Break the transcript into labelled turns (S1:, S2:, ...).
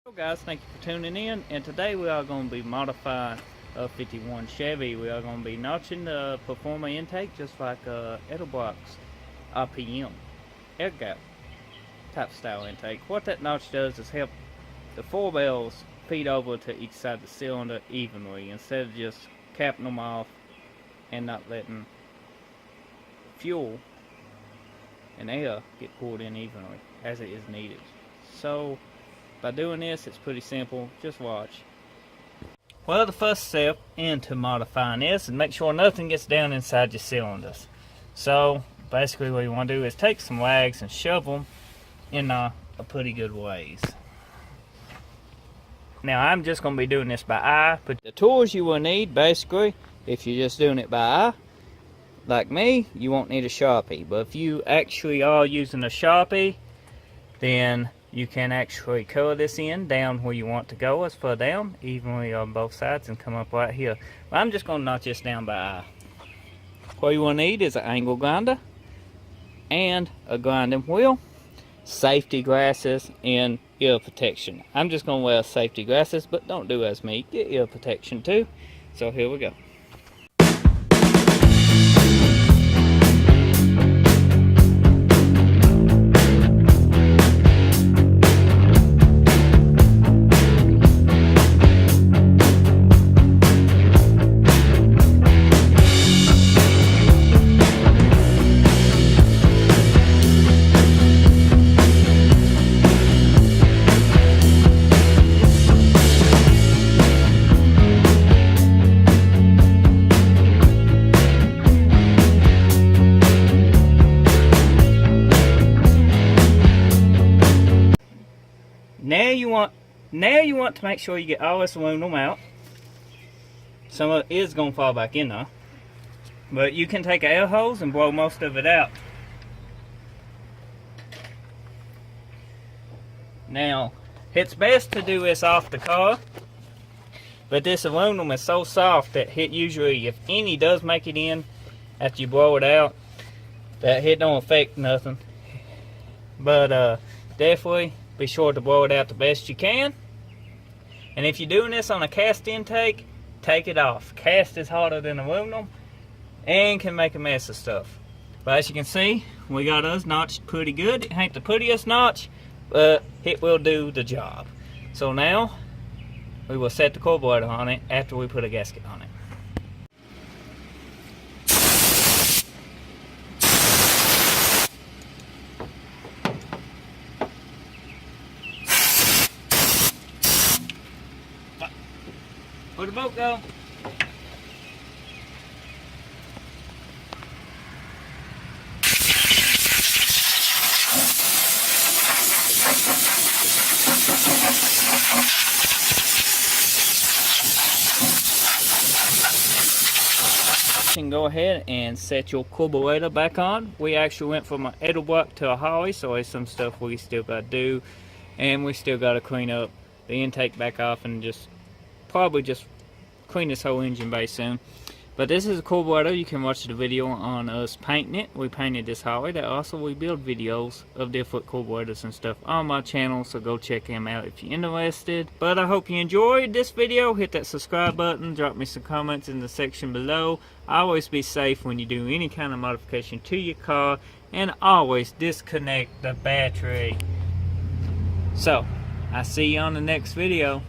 S1: Hello guys, thank you for tuning in, and today we are going to be modifying a 51 Chevy. We are going to be notching the performer intake just like Edelbrock's RPM air gap type style intake. What that notch does is help the four bells feed over to each side of the cylinder evenly instead of just capping them off and not letting fuel and air get poured in evenly as it is needed. So by doing this, it's pretty simple. Just watch. Well, the first step into modifying this is make sure nothing gets down inside your cylinders. So basically what you want to do is take some wags and shove them in a pretty good ways. Now I'm just going to be doing this by eye, but the tools you will need basically, if you're just doing it by eye, like me, you won't need a Sharpie. But if you actually are using a Sharpie, then you can actually color this in down where you want to go, as far down evenly on both sides, and come up right here. But I'm just going to notch this down by eye. What you will need is an angle grinder and a grinding wheel, safety glasses, and ear protection. I'm just going to wear safety glasses, but don't do as me. Get ear protection too. So here we go. Now you want to make sure you get all this aluminum out. Some of it is going to fall back in though. But you can take an air hose and blow most of it out. Now, it's best to do this off the car. But this aluminum is so soft that usually, if any does make it in after you blow it out, that it don't affect nothing. But definitely be sure to blow it out the best you can. And if you're doing this on a cast intake, take it off. Cast is harder than aluminum and can make a mess of stuff. But as you can see, we got us notched pretty good. It ain't the prettiest notch, but it will do the job. So now we will set the carburetor on it after we put a gasket on it. Where'd the boat go? You can go ahead and set your carburetor back on. We actually went from an Edelbrock to a Holly, so there's some stuff we still got to do, and we still got to clean up the intake back off and probably just clean this whole engine bay soon. But this is a carburetor. You can watch the video on us painting it. We painted this Holly. That also we build videos of different carburetors and stuff on my channel, so go check them out if you're interested. But I hope you enjoyed this video. Hit that subscribe button, drop me some comments in the section below. Always be safe when you do any kind of modification to your car, and always disconnect the battery. So I see you on the next video.